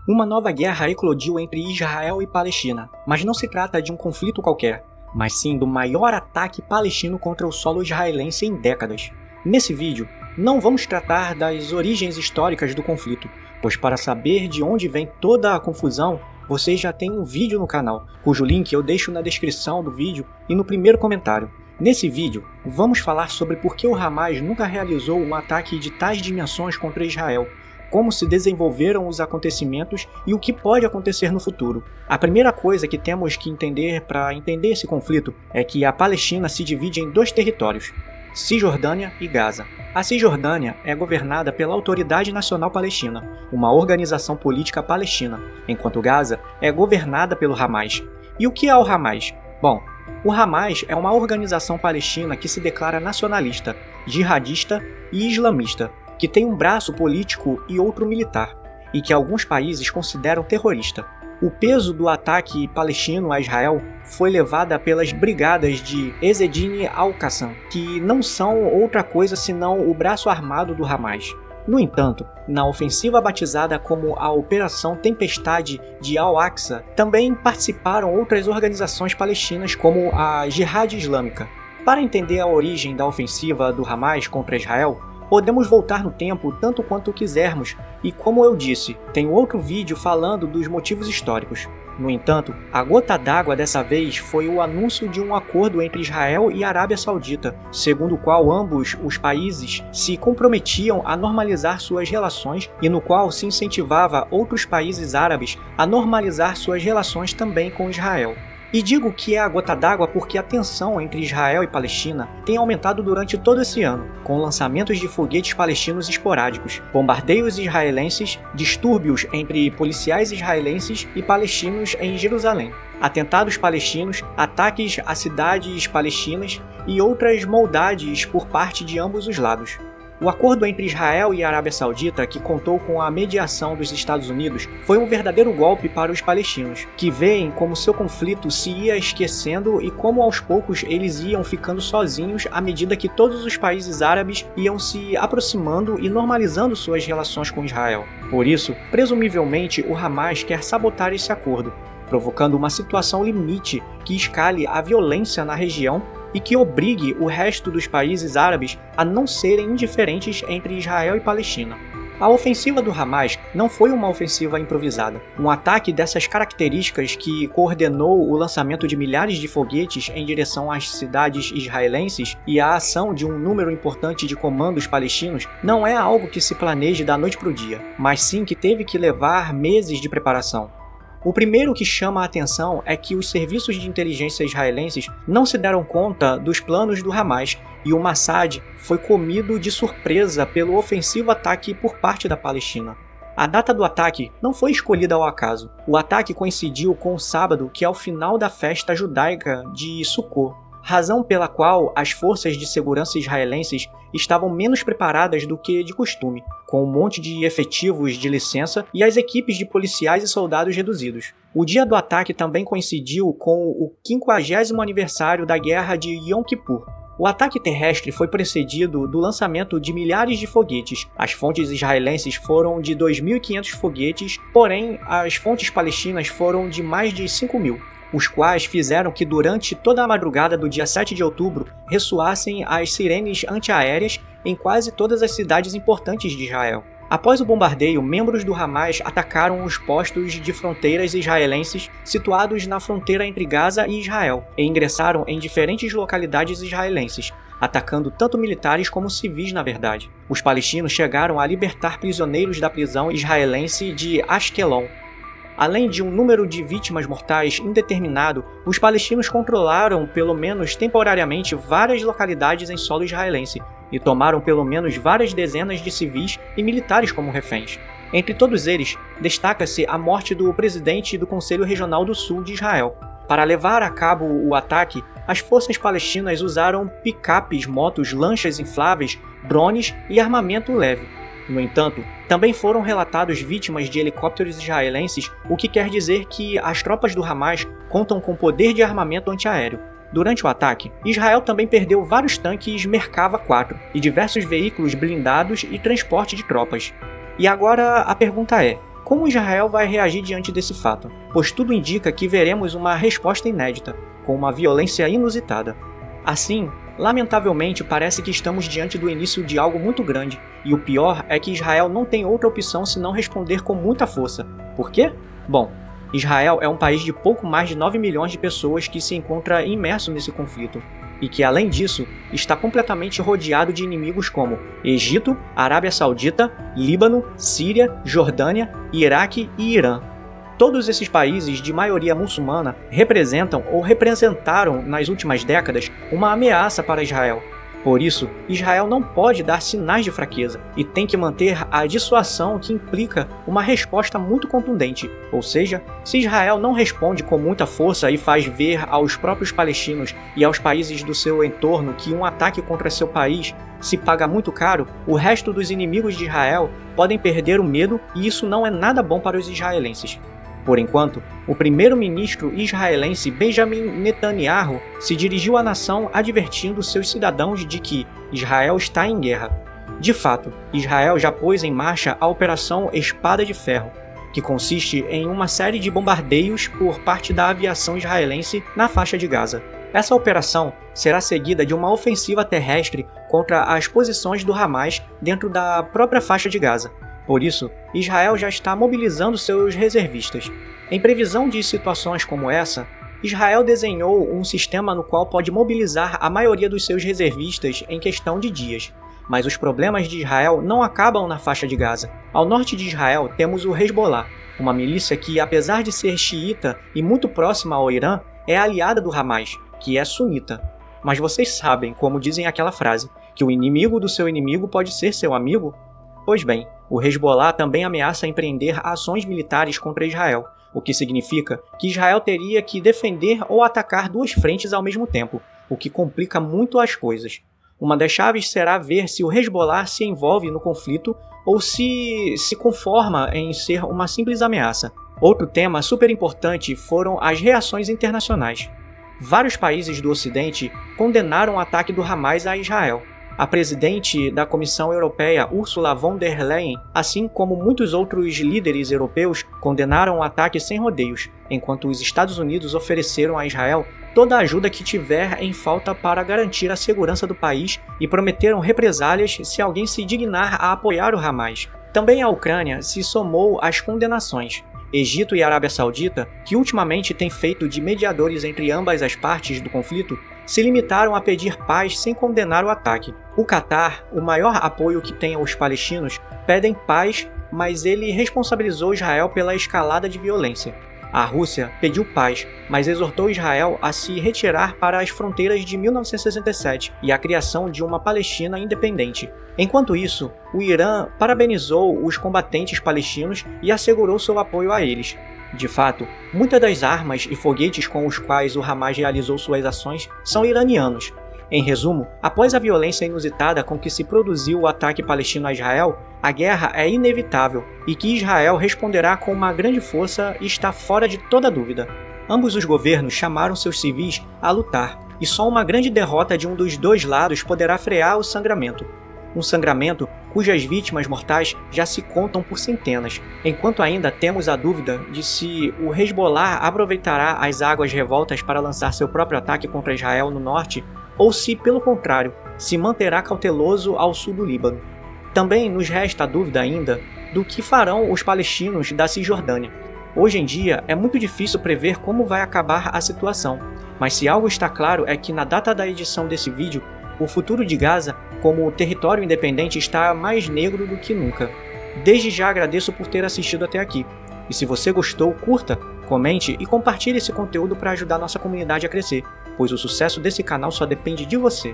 Uma nova guerra eclodiu entre Israel e Palestina, mas não se trata de um conflito qualquer, mas sim do maior ataque palestino contra o solo israelense em décadas. Nesse vídeo, não vamos tratar das origens históricas do conflito, pois para saber de onde vem toda a confusão, vocês já têm um vídeo no canal, cujo link eu deixo na descrição do vídeo e no primeiro comentário. Nesse vídeo, vamos falar sobre por que o Hamas nunca realizou um ataque de tais dimensões contra Israel, como se desenvolveram os acontecimentos e o que pode acontecer no futuro. A primeira coisa que temos que entender para entender esse conflito é que a Palestina se divide em dois territórios, Cisjordânia e Gaza. A Cisjordânia é governada pela Autoridade Nacional Palestina, uma organização política palestina, enquanto Gaza é governada pelo Hamas. E o que é o Hamas? Bom, o Hamas é uma organização palestina que se declara nacionalista, jihadista e islamista, que tem um braço político e outro militar, e que alguns países consideram terrorista. O peso do ataque palestino a Israel foi levado pelas brigadas de Ezzedine al-Qassam, que não são outra coisa senão o braço armado do Hamas. No entanto, na ofensiva batizada como a Operação Tempestade de Al-Aqsa, também participaram outras organizações palestinas como a Jihad Islâmica. Para entender a origem da ofensiva do Hamas contra Israel, podemos voltar no tempo tanto quanto quisermos, e como eu disse, tem outro vídeo falando dos motivos históricos. No entanto, a gota d'água dessa vez foi o anúncio de um acordo entre Israel e Arábia Saudita, segundo o qual ambos os países se comprometiam a normalizar suas relações e no qual se incentivava outros países árabes a normalizar suas relações também com Israel. E digo que é a gota d'água porque a tensão entre Israel e Palestina tem aumentado durante todo esse ano, com lançamentos de foguetes palestinos esporádicos, bombardeios israelenses, distúrbios entre policiais israelenses e palestinos em Jerusalém, atentados palestinos, ataques a cidades palestinas e outras maldades por parte de ambos os lados. O acordo entre Israel e a Arábia Saudita, que contou com a mediação dos Estados Unidos, foi um verdadeiro golpe para os palestinos, que veem como seu conflito se ia esquecendo e como aos poucos eles iam ficando sozinhos à medida que todos os países árabes iam se aproximando e normalizando suas relações com Israel. Por isso, presumivelmente, o Hamas quer sabotar esse acordo, provocando uma situação limite que escale a violência na região e que obrigue o resto dos países árabes a não serem indiferentes entre Israel e Palestina. A ofensiva do Hamas não foi uma ofensiva improvisada. Um ataque dessas características que coordenou o lançamento de milhares de foguetes em direção às cidades israelenses e a ação de um número importante de comandos palestinos não é algo que se planeje da noite para o dia, mas sim que teve que levar meses de preparação. O primeiro que chama a atenção é que os serviços de inteligência israelenses não se deram conta dos planos do Hamas e o Mossad foi comido de surpresa pelo ofensivo ataque por parte da Palestina. A data do ataque não foi escolhida ao acaso. O ataque coincidiu com o sábado, que é o final da festa judaica de Sukkot, razão pela qual as forças de segurança israelenses estavam menos preparadas do que de costume, com um monte de efetivos de licença e as equipes de policiais e soldados reduzidos. O dia do ataque também coincidiu com o 50º aniversário da Guerra de Yom Kippur. O ataque terrestre foi precedido do lançamento de milhares de foguetes. As fontes israelenses foram de 2.500 foguetes, porém as fontes palestinas foram de mais de 5.000. Os quais fizeram que durante toda a madrugada do dia 7 de outubro ressoassem as sirenes antiaéreas em quase todas as cidades importantes de Israel. Após o bombardeio, membros do Hamas atacaram os postos de fronteiras israelenses situados na fronteira entre Gaza e Israel e ingressaram em diferentes localidades israelenses, atacando tanto militares como civis na verdade. Os palestinos chegaram a libertar prisioneiros da prisão israelense de Ashkelon. Além de um número de vítimas mortais indeterminado, os palestinos controlaram, pelo menos temporariamente, várias localidades em solo israelense e tomaram pelo menos várias dezenas de civis e militares como reféns. Entre todos eles, destaca-se a morte do presidente do Conselho Regional do Sul de Israel. Para levar a cabo o ataque, as forças palestinas usaram picapes, motos, lanchas infláveis, drones e armamento leve. No entanto, também foram relatados vítimas de helicópteros israelenses, o que quer dizer que as tropas do Hamas contam com poder de armamento antiaéreo. Durante o ataque, Israel também perdeu vários tanques Merkava 4 e diversos veículos blindados e transporte de tropas. E agora a pergunta é: Como Israel vai reagir diante desse fato? Pois tudo indica que veremos uma resposta inédita, com uma violência inusitada. Assim, lamentavelmente parece que estamos diante do início de algo muito grande, e o pior é que Israel não tem outra opção senão responder com muita força. Por quê? Bom, Israel é um país de pouco mais de 9 milhões de pessoas que se encontra imerso nesse conflito, e que além disso, está completamente rodeado de inimigos como Egito, Arábia Saudita, Líbano, Síria, Jordânia, Iraque e Irã. Todos esses países de maioria muçulmana representam ou representaram nas últimas décadas uma ameaça para Israel. Por isso, Israel não pode dar sinais de fraqueza e tem que manter a dissuasão que implica uma resposta muito contundente. Ou seja, se Israel não responde com muita força e faz ver aos próprios palestinos e aos países do seu entorno que um ataque contra seu país se paga muito caro, o resto dos inimigos de Israel podem perder o medo e isso não é nada bom para os israelenses. Por enquanto, o primeiro-ministro israelense Benjamin Netanyahu se dirigiu à nação advertindo seus cidadãos de que Israel está em guerra. De fato, Israel já pôs em marcha a Operação Espada de Ferro, que consiste em uma série de bombardeios por parte da aviação israelense na faixa de Gaza. Essa operação será seguida de uma ofensiva terrestre contra as posições do Hamas dentro da própria faixa de Gaza. Por isso, Israel já está mobilizando seus reservistas. Em previsão de situações como essa, Israel desenhou um sistema no qual pode mobilizar a maioria dos seus reservistas em questão de dias. Mas os problemas de Israel não acabam na faixa de Gaza. Ao norte de Israel temos o Hezbollah, uma milícia que, apesar de ser xiita e muito próxima ao Irã, é aliada do Hamas, que é sunita. Mas vocês sabem, como dizem aquela frase, que o inimigo do seu inimigo pode ser seu amigo? Pois bem, o Hezbollah também ameaça empreender ações militares contra Israel, o que significa que Israel teria que defender ou atacar duas frentes ao mesmo tempo, o que complica muito as coisas. Uma das chaves será ver se o Hezbollah se envolve no conflito ou se conforma em ser uma simples ameaça. Outro tema super importante foram as reações internacionais. Vários países do Ocidente condenaram o ataque do Hamas a Israel. A presidente da Comissão Europeia, Ursula von der Leyen, assim como muitos outros líderes europeus, condenaram o ataque sem rodeios, enquanto os Estados Unidos ofereceram a Israel toda a ajuda que tiver em falta para garantir a segurança do país e prometeram represálias se alguém se dignar a apoiar o Hamas. Também a Ucrânia se somou às condenações. Egito e Arábia Saudita, que ultimamente têm feito de mediadores entre ambas as partes do conflito, se limitaram a pedir paz sem condenar o ataque. O Catar, o maior apoio que tem aos palestinos, pedem paz, mas ele responsabilizou Israel pela escalada de violência. A Rússia pediu paz, mas exortou Israel a se retirar para as fronteiras de 1967 e a criação de uma Palestina independente. Enquanto isso, o Irã parabenizou os combatentes palestinos e assegurou seu apoio a eles. De fato, muitas das armas e foguetes com os quais o Hamas realizou suas ações são iranianos. Em resumo, após a violência inusitada com que se produziu o ataque palestino a Israel, a guerra é inevitável e que Israel responderá com uma grande força está fora de toda dúvida. Ambos os governos chamaram seus civis a lutar, e só uma grande derrota de um dos dois lados poderá frear o sangramento. Um sangramento cujas vítimas mortais já se contam por centenas, enquanto ainda temos a dúvida de se o Hezbollah aproveitará as águas revoltas para lançar seu próprio ataque contra Israel no norte, ou se, pelo contrário, se manterá cauteloso ao sul do Líbano. Também nos resta a dúvida ainda do que farão os palestinos da Cisjordânia. Hoje em dia é muito difícil prever como vai acabar a situação, mas se algo está claro é que na data da edição desse vídeo, o futuro de Gaza como território independente está mais negro do que nunca. Desde já agradeço por ter assistido até aqui. E se você gostou, curta, comente e compartilhe esse conteúdo para ajudar nossa comunidade a crescer, pois o sucesso desse canal só depende de você.